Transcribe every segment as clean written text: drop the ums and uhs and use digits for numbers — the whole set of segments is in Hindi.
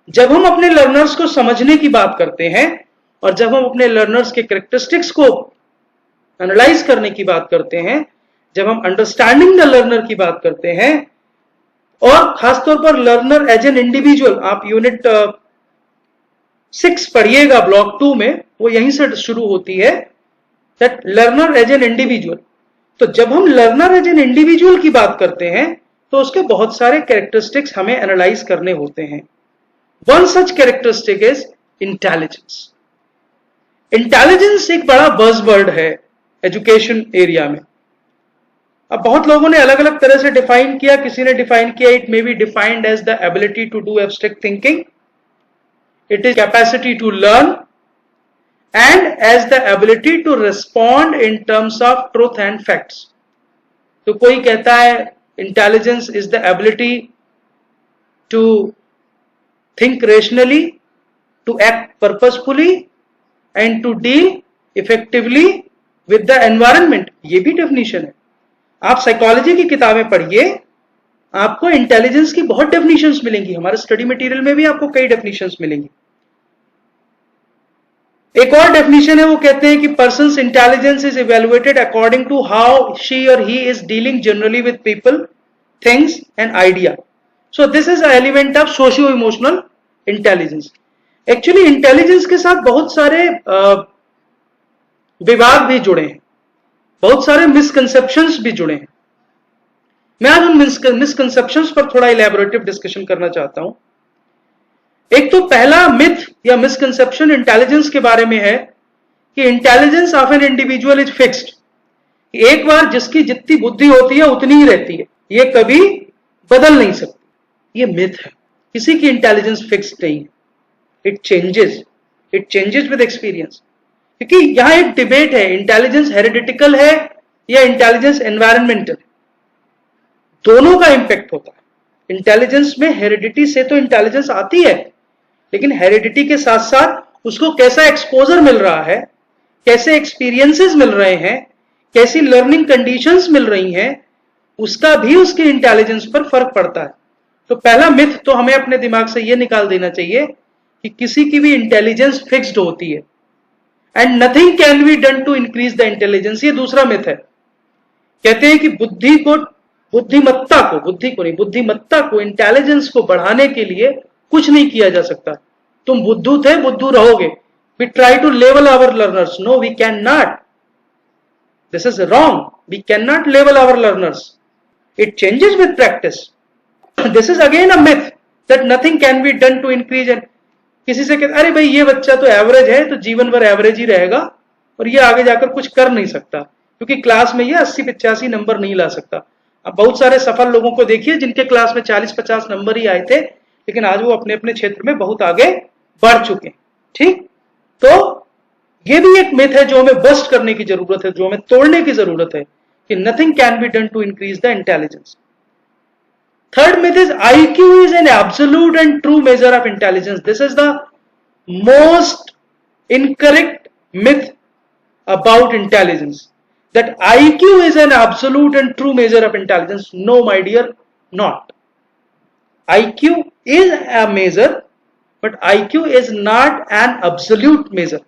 जब हम अपने लर्नर्स को समझने की बात करते हैं और जब हम अपने लर्नर्स के कैरेक्टरिस्टिक्स को एनालाइज करने की बात करते हैं, जब हम अंडरस्टैंडिंग द लर्नर की बात करते हैं, और खासतौर पर लर्नर एज एन इंडिविजुअल, आप यूनिट 6 पढ़िएगा ब्लॉक 2 में, वो यहीं से शुरू होती है, that learner as an individual. तो जब हम लर्नर एज एन इंडिविजुअल की बात करते हैं तो उसके बहुत सारे कैरेक्टरिस्टिक्स हमें एनालाइज करने होते हैं। One such characteristic is intelligence. Intelligence एक बड़ा बज़वर्ड है एजुकेशन एरिया में। अब बहुत लोगों ने अलग अलग तरह से डिफाइन किया। किसी ने डिफाइन किया, it may be defined as the ability to do abstract thinking, it is capacity to learn, and as the ability to respond in terms of truth and facts. तो कोई कहता है intelligence is the ability to think rationally, to act purposefully and to deal effectively with the environment। ये भी डेफिनेशन है। आप साइकोलॉजी की किताबें पढ़िए, आपको इंटेलिजेंस की बहुत डेफिनेशंस मिलेंगी। हमारे स्टडी मटेरियल में भी आपको कई डेफिनेशंस मिलेंगी। एक और डेफिनेशन है, वो कहते हैं कि persons intelligence is evaluated according to how she or he is dealing generally with people, things and idea. So this is an element of socio-emotional intelligence। Actually intelligence के साथ बहुत सारे विवाद भी जुड़े हैं, बहुत सारे मिसकंसेप्शंस भी जुड़े हैं। मैं आज उन मिसकंसेप्शंस पर थोड़ा इलैबोरेटिव डिस्कशन करना चाहता हूं। एक तो पहला मिथ या मिसकंसेप्शन इंटेलिजेंस के बारे में है कि intelligence of an individual is fixed. एक बार जिसकी जितनी बुद्धि होती है उतनी ही रहती है, ये कभी बदल नहीं सकती। ये मिथ है। किसी की इंटेलिजेंस फिक्स्ड नहीं है, इट चेंजेस विद एक्सपीरियंस। क्योंकि यहां एक डिबेट है, इंटेलिजेंस हेरिडिटिकल है या इंटेलिजेंस एनवायरमेंटल। दोनों का इंपैक्ट होता है। इंटेलिजेंस में हेरिडिटी से तो इंटेलिजेंस आती है, लेकिन हेरिडिटी के साथ साथ उसको कैसा एक्सपोजर मिल रहा है, कैसे एक्सपीरियंसेस मिल रहे हैं, कैसी लर्निंग कंडीशंस मिल रही हैं, उसका भी उसके इंटेलिजेंस पर फर्क पड़ता है। तो पहला मिथ तो हमें अपने दिमाग से यह निकाल देना चाहिए कि किसी की भी इंटेलिजेंस फिक्स्ड होती है and nothing can be done to increase the intelligence. ये दूसरा मिथ है। कहते हैं कि बुद्धिमत्ता को इंटेलिजेंस को बढ़ाने के लिए कुछ नहीं किया जा सकता। तुम बुद्धू थे, बुद्धू रहोगे। We try to level our learners, no we can not, this is wrong, we can not level our learners, it changes with practice. This is again a myth that nothing can be done to increase it। किसी से कहते अरे भाई ये बच्चा तो एवरेज है, तो जीवन भर एवरेज ही रहेगा और ये आगे जाकर कुछ कर नहीं सकता, क्योंकि क्लास में ये 80-85 नंबर नहीं ला सकता। अब बहुत सारे सफल लोगों को देखिए जिनके क्लास में 40-50 नंबर ही आए थे, लेकिन आज वो अपने अपने क्षेत्र में बहुत आगे बढ़ चुके हैं। ठीक, तो ये भी एक मिथ है जो हमें बस्ट करने की जरूरत है, जो हमें तोड़ने की जरूरत है, कि nothing can be done to increase the intelligence. Third myth is IQ is an absolute and true measure of intelligence। This is the most incorrect myth about intelligence, that IQ is an absolute and true measure of intelligence। No my dear, not। IQ is a measure, but IQ is not an absolute measure।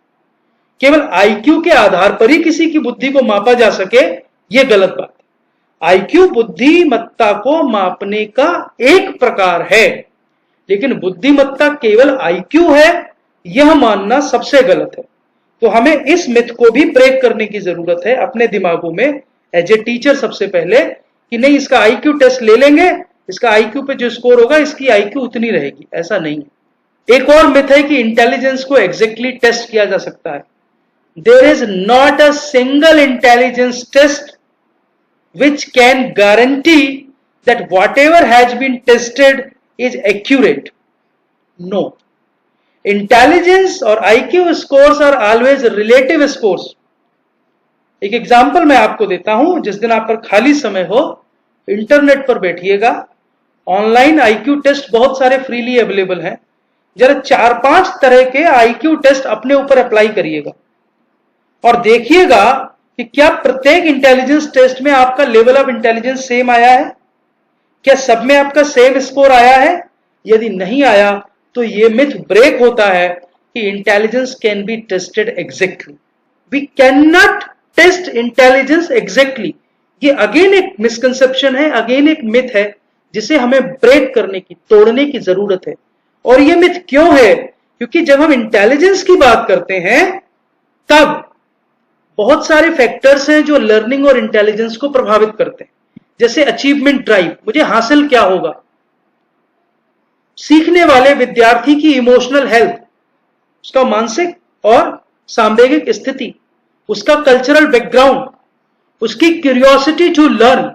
केवल IQ के आधार पर ही किसी की बुद्धि को मापा जा सके, यह गलत बात। आईक्यू बुद्धिमत्ता को मापने का एक प्रकार है, लेकिन बुद्धिमत्ता केवल आईक्यू है यह मानना सबसे गलत है। तो हमें इस मिथ को भी ब्रेक करने की जरूरत है अपने दिमागों में एज ए टीचर सबसे पहले, कि नहीं इसका आईक्यू टेस्ट ले लेंगे, इसका आईक्यू पे जो स्कोर होगा इसकी आईक्यू उतनी रहेगी, ऐसा नहीं है। एक और मिथ है कि इंटेलिजेंस को एग्जैक्टली टेस्ट किया जा सकता है। There is not a single intelligence test which can guarantee that whatever has been tested is accurate। No, intelligence और IQ scores are always relative scores। एक एग्जांपल मैं आपको देता हूं, जिस दिन आप पर खाली समय हो इंटरनेट पर बैठिएगा, ऑनलाइन IQ टेस्ट बहुत सारे फ्रीली अवेलेबल हैं, जरा 4-5 तरह के IQ टेस्ट अपने ऊपर अप्लाई करिएगा और देखिएगा कि क्या प्रत्येक इंटेलिजेंस टेस्ट में आपका लेवल ऑफ इंटेलिजेंस सेम आया है, क्या सब में आपका सेम स्कोर आया है। यदि नहीं आया तो ये मिथ ब्रेक होता है कि intelligence can be tested exactly. We can not test intelligence exactly. ये अगेन एक मिसकंसेप्शन है, अगेन एक मिथ है जिसे हमें ब्रेक करने की, तोड़ने की जरूरत है। और ये मिथ क्यों है? क्योंकि जब हम इंटेलिजेंस की बात करते हैं तब बहुत सारे फैक्टर्स हैं जो लर्निंग और इंटेलिजेंस को प्रभावित करते हैं। जैसे अचीवमेंट ड्राइव, मुझे हासिल क्या होगा, सीखने वाले विद्यार्थी की इमोशनल हेल्थ, उसका मानसिक और सांवेगिक स्थिति, उसका कल्चरल बैकग्राउंड, उसकी क्यूरियोसिटी टू लर्न।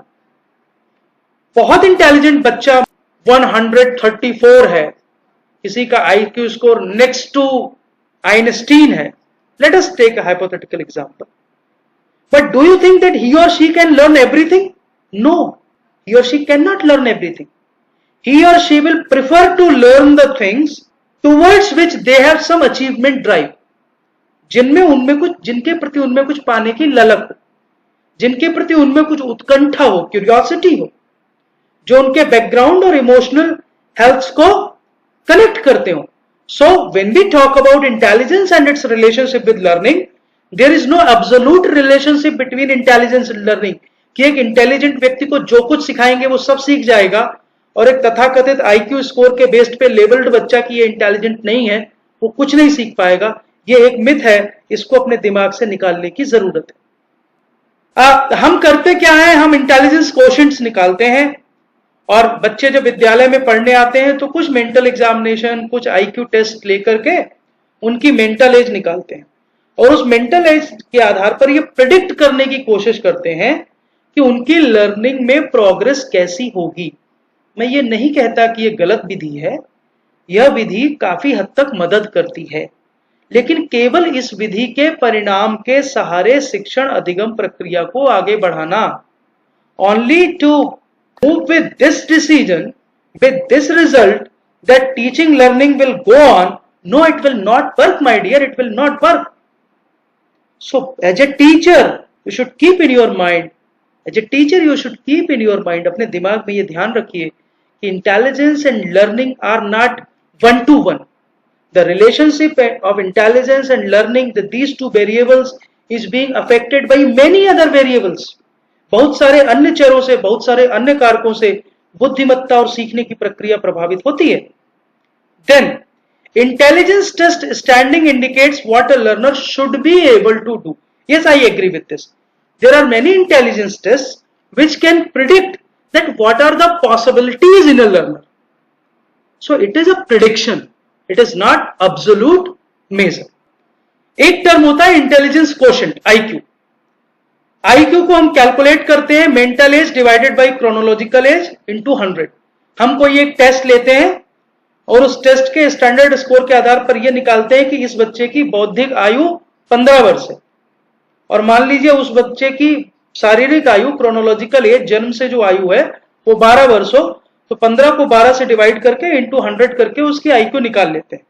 बहुत इंटेलिजेंट बच्चा 134 है, किसी का IQ score next to Einstein है। Let us take a hypothetical example. But do you think that he or she can learn everything? No, he or she cannot learn everything. He or she will prefer to learn the things towards which they have some achievement drive. जिनके प्रति उनमें कुछ पाने की ललक हो, जिनके प्रति उनमें कुछ उत्कंठा हो, क्यूरियोसिटी हो, जो उनके बैकग्राउंड और इमोशनल हेल्थ को कनेक्ट करते हो। So when we talk about intelligence and its relationship with learning, there is no absolute relationship between intelligence and learning. कि एक इंटेलिजेंट व्यक्ति को जो कुछ सिखाएंगे वो सब सीख जाएगा, और एक तथाकथित आईक्यू स्कोर के बेस्ड पे लेबल्ड बच्चा की ये इंटेलिजेंट नहीं है, वो कुछ नहीं सीख पाएगा। ये एक मिथ है, इसको अपने दिमाग से निकालने की जरूरत है। हम करते क्या है, हम इंटेलिजेंस कोशेंट्स निकालते हैं, और बच्चे जब विद्यालय में पढ़ने आते हैं तो कुछ मेंटल एग्जामिनेशन, कुछ आईक्यू टेस्ट लेकर के उनकी मेंटल एज निकालते हैं, और उस मेंटल एज के आधार पर ये प्रेडिक्ट करने की कोशिश करते हैं कि उनकी लर्निंग में प्रोग्रेस कैसी होगी। मैं ये नहीं कहता कि ये गलत विधि है, यह विधि काफी हद तक मदद करती है, लेकिन केवल इस विधि के परिणाम के सहारे शिक्षण अधिगम प्रक्रिया को आगे बढ़ाना, only to move with this decision, with this result that teaching learning will go on, no it will not work my dear, it will not work. So as a teacher you should keep in your mind, as a teacher you should keep in your mind, अपने दिमाग में ये ध्यान रखिए कि intelligence and learning are not one to one. The relationship of intelligence and learning, these two variables is being affected by many other variables. बहुत सारे अन्य चरों से, बहुत सारे अन्य कारकों से बुद्धिमत्ता और सीखने की प्रक्रिया प्रभावित होती है। Then intelligence test standing indicates what a learner should be able to do. Yes, I agree with this. There are many intelligence tests which can predict that what are the possibilities in a learner. So it is a prediction. It is not absolute measure. एक टर्म होता है इंटेलिजेंस कोशेंट, आईक्यू। आईक्यू को हम कैलकुलेट करते हैं mental as divided by chronological age into 100। हम कोई एक टेस्ट लेते हैं और उस टेस्ट के स्टैंडर्ड स्कोर के आधार पर यह निकालते हैं कि इस बच्चे की बौद्धिक आयु 15 वर्ष है, और मान लीजिए उस बच्चे की शारीरिक आयु, क्रोनोलॉजिकल एज, जन्म से जो आयु है वो 12 वर्ष हो, तो 15 को 12 से डिवाइड करके इंटू 100 करके उसकी आईक्यू निकाल लेते हैं।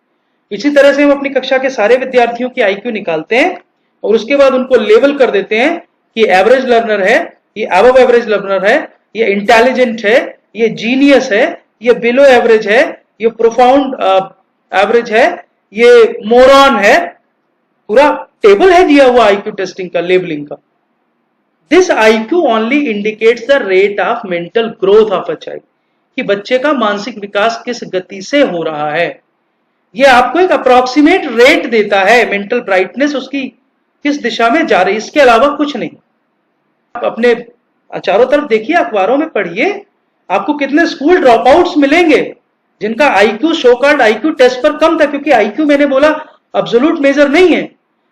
इसी तरह से हम अपनी कक्षा के सारे विद्यार्थियों की आईक्यू निकालते हैं और उसके बाद उनको लेवल कर देते हैं कि एवरेज लर्नर है, ये अबव एवरेज लर्नर है, ये इंटेलिजेंट है, ये जीनियस है, ये बिलो एवरेज है, ये प्रोफाउंड एवरेज है, ये मोरॉन है। पूरा टेबल है दिया हुआ आईक्यू टेस्टिंग का, लेबलिंग का। This IQ only indicates the rate of mental growth of a child, कि बच्चे का मानसिक विकास किस गति से हो रहा है। यह आपको एक अप्रोक्सीमेट रेट देता है, मेंटल ब्राइटनेस उसकी किस दिशा में जा रही है, इसके अलावा कुछ नहीं। आप अपने चारों तरफ देखिए, अखबारों में पढ़िए, आपको कितने स्कूल ड्रॉप आउट्स मिलेंगे जिनका IQ, so called IQ test पर कम था, क्योंकि आईक्यू मैंने बोला एब्सोल्यूट मेजर नहीं है।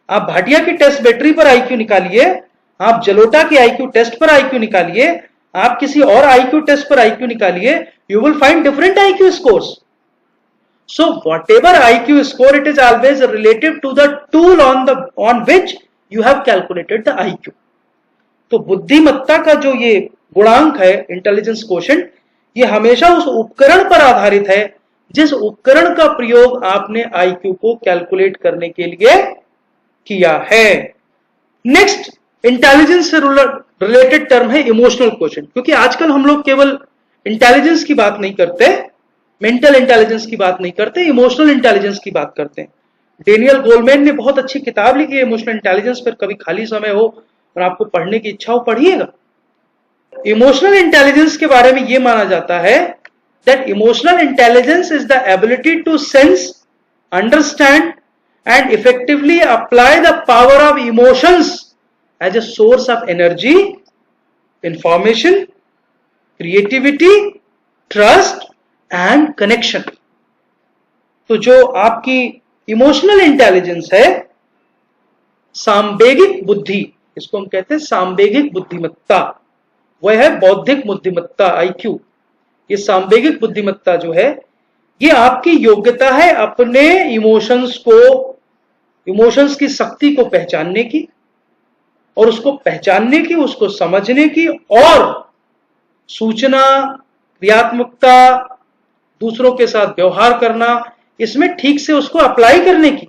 आप भाटिया की टेस्ट बैटरी पर आईक्यू निकालिए, आप जलोटा की आईक्यू टेस्ट पर आईक्यू निकालिए, आप किसी और आईक्यू टेस्ट पर आईक्यू निकालिए, you will find different IQ scores. So whatever IQ score, it is always relative to the tool on which you have calculated the IQ. तो बुद्धिमत्ता का जो ये गुणांक है, इंटेलिजेंस कोशेंट, ये हमेशा उस उपकरण पर आधारित है जिस उपकरण का प्रयोग आपने आईक्यू को कैलकुलेट करने के लिए किया है। नेक्स्ट इंटेलिजेंस से रिलेटेड टर्म है इमोशनल कोशेंट, क्योंकि आजकल हम लोग केवल इंटेलिजेंस की बात नहीं करते, मेंटल इंटेलिजेंस की बात नहीं करते, इमोशनल इंटेलिजेंस की बात करते हैं। डेनियल गोलमैन ने बहुत अच्छी किताब लिखी है इमोशनल इंटेलिजेंस पर, कभी खाली समय हो और आपको पढ़ने की इच्छा हो पढ़िएगा। इमोशनल इंटेलिजेंस के बारे में यह माना जाता है that emotional intelligence is the ability to sense, understand and effectively apply the power of emotions as a source of energy, information, creativity, trust and connection। तो जो आपकी इमोशनल इंटेलिजेंस है, सांवेगिक बुद्धि, इसको हम कहते हैं सांवेगिक बुद्धिमत्ता, वह है बौद्धिक बुद्धिमत्ता IQ। ये सांवेगिक बुद्धिमत्ता जो है, ये आपकी योग्यता है अपने इमोशंस की शक्ति को पहचानने की, और उसको पहचानने की, उसको समझने की, और सूचना, क्रियात्मकता, दूसरों के साथ व्यवहार करना, इसमें ठीक से उसको अप्लाई करने की।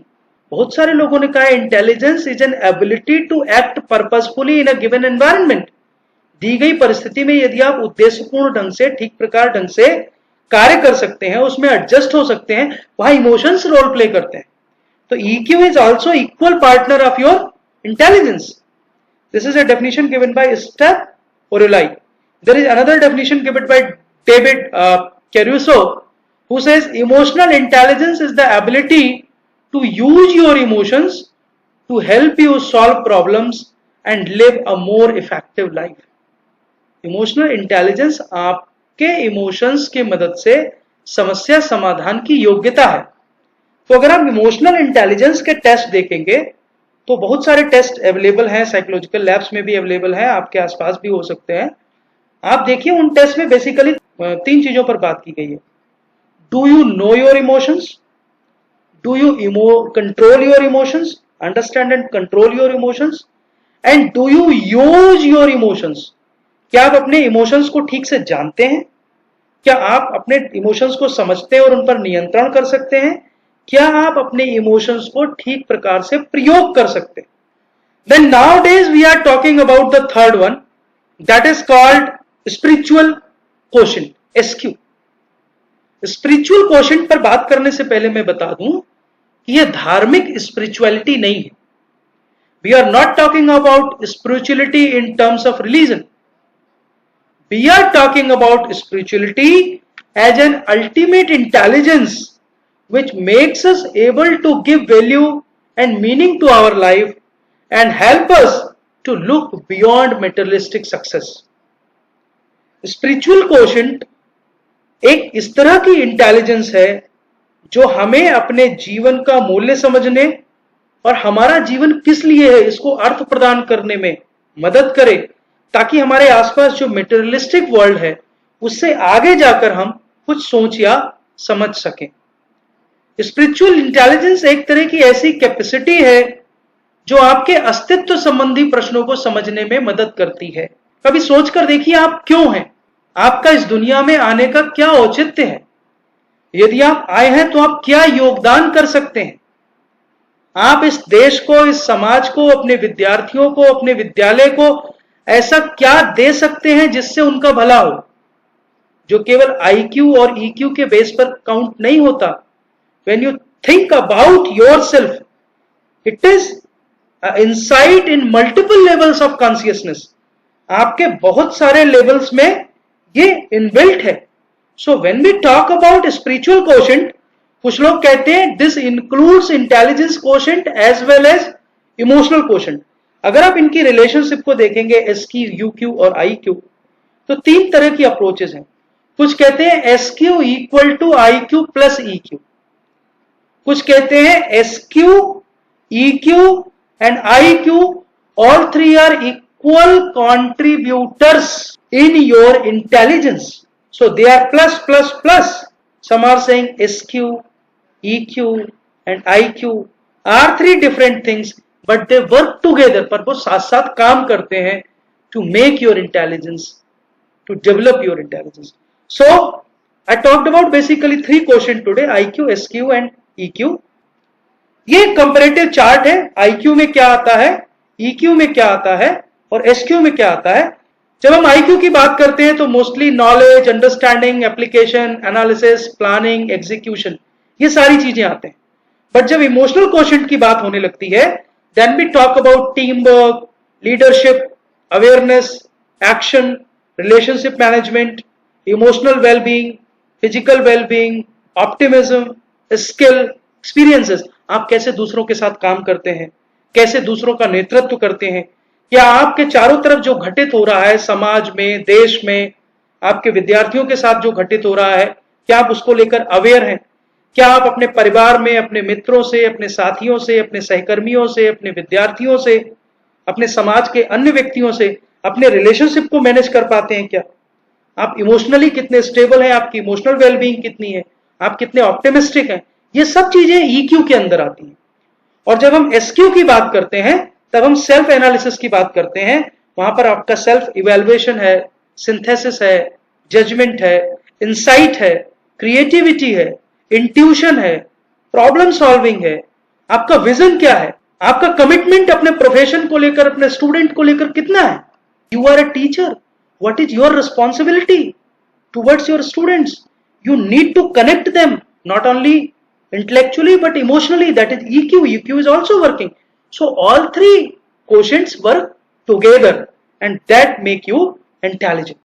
बहुत सारे लोगों ने कहा है intelligence is an ability to act purposefully in a given environment. दी गई परिस्थिति में यदि आप उद्देश्यपूर्ण ढंग से, ठीक प्रकार ढंग से कार्य कर सकते हैं, उसमें एडजस्ट हो सकते हैं, वहां इमोशंस रोल प्ले करते हैं। तो EQ is also equal partner of your intelligence. This is a definition given by स्टेप ओरेलाई। There is another definition given by David Caruso, who says emotional intelligence is the ability to use your emotions to help you solve problems and live a more effective life। Emotional intelligence आपके इमोशंस की मदद से समस्या समाधान की योग्यता है। तो अगर आप इमोशनल इंटेलिजेंस के टेस्ट देखेंगे तो बहुत सारे टेस्ट अवेलेबल हैं, साइकोलॉजिकल लैब्स में भी अवेलेबल हैं, आपके आसपास भी हो सकते हैं। आप देखिए उन टेस्ट में बेसिकली 3 चीजों पर बात की गई है। Do you know your emotions, do you control your emotions, understand and control your emotions, and do you use your emotions. क्या आप अपने इमोशंस को ठीक से जानते हैं? क्या आप अपने इमोशंस को समझते हैं और उन पर नियंत्रण कर सकते हैं? क्या आप अपने इमोशंस को ठीक प्रकार से प्रयोग कर सकते हैं? Then nowadays we are talking about the third one, that is called spiritual quotient, SQ। Spiritual quotient पर बात करने से पहले मैं बता दूं कि यह धार्मिक स्पिरिचुअलिटी नहीं है। We are not talking about spirituality in terms of religion. We are talking about spirituality as an ultimate intelligence which makes us able to give value and meaning to our life and help us to look beyond materialistic success। Spiritual quotient एक इस तरह की इंटेलिजेंस है जो हमें अपने जीवन का मूल्य समझने और हमारा जीवन किस लिए है इसको अर्थ प्रदान करने में मदद करे, ताकि हमारे आसपास जो मेटेरियलिस्टिक वर्ल्ड है उससे आगे जाकर हम कुछ सोच या समझ सकें। स्पिरिचुअल इंटेलिजेंस एक तरह की ऐसी कैपेसिटी है जो आपके अस्तित्व संबंधी प्रश्नों को समझने में मदद करती है। कभी सोचकर देखिए आप क्यों हैं, आपका इस दुनिया में आने का क्या औचित्य है, यदि आप आए हैं तो आप क्या योगदान कर सकते हैं, आप इस देश को, इस समाज को, अपने विद्यार्थियों को, अपने विद्यालय को ऐसा क्या दे सकते हैं जिससे उनका भला हो, जो केवल IQ और EQ के बेस पर काउंट नहीं होता। When you think about yourself, it is an insight in multiple levels of consciousness। आपके बहुत सारे लेवल्स में ये इनबिल्ट है। So when we talk about spiritual quotient, कुछ लोग कहते हैं this includes intelligence quotient as well as emotional quotient। अगर आप इनकी रिलेशनशिप को देखेंगे SQ, UQ और IQ, तो 3 तरह की अप्रोचेस हैं। कुछ कहते हैं SQ equal to IQ plus EQ, कुछ कहते हैं SQ, EQ and IQ all 3 are equal contributors in your intelligence, so they are plus plus plus। Some are saying SQ, EQ and IQ are 3 different things but they work together, पर वो साथ साथ काम करते हैं to make your intelligence, to develop your intelligence। So I talked about basically 3 quotient today, IQ, SQ and EQ। ये कंपैरेटिव चार्ट है, IQ में क्या आता है, EQ में क्या आता है और SQ में क्या आता है। जब हम IQ की बात करते हैं तो mostly knowledge, understanding, application, analysis, planning, execution, ये सारी चीजें आते हैं। बट जब इमोशनल क्वोशंट की बात होने लगती है, then we talk about team work, leadership, awareness, action, relationship management, emotional wellbeing, physical wellbeing, optimism, skill, experiences. आप कैसे दूसरों के साथ काम करते हैं, कैसे दूसरों का नेतृत्व करते हैं, या आपके चारों तरफ जो घटित हो रहा है समाज में, देश में, आपके विद्यार्थियों के साथ जो घटित हो रहा है, क्या आप उसको लेकर अवेयर हैं? क्या आप अपने परिवार में, अपने मित्रों से, अपने साथियों से, अपने सहकर्मियों से, अपने विद्यार्थियों से, अपने समाज के अन्य व्यक्तियों से अपने रिलेशनशिप को मैनेज कर पाते हैं क्या? आप इमोशनली कितने स्टेबल हैं, आपकी इमोशनल वेलबींग कितनी है, आप कितने ऑप्टिमिस्टिक हैं? ये सब चीजें EQ के अंदर आती हैं। और जब हम SQ की बात करते हैं, तब हम सेल्फ एनालिसिस की बात करते हैं। वहां पर आपका सेल्फ इवेल्युएशन है, सिंथेसिस है, जजमेंट है, इंसाइट है, क्रिएटिविटी है, इंट्यूशन है, प्रॉब्लम सॉल्विंग है, आपका विजन क्या है, आपका कमिटमेंट अपने प्रोफेशन को लेकर, अपने स्टूडेंट को लेकर कितना है। You are a teacher, what is your responsibility towards your students? You need to connect them not only intellectually but emotionally. That is EQ. EQ is also working. So all three quotients work together and that make you intelligent.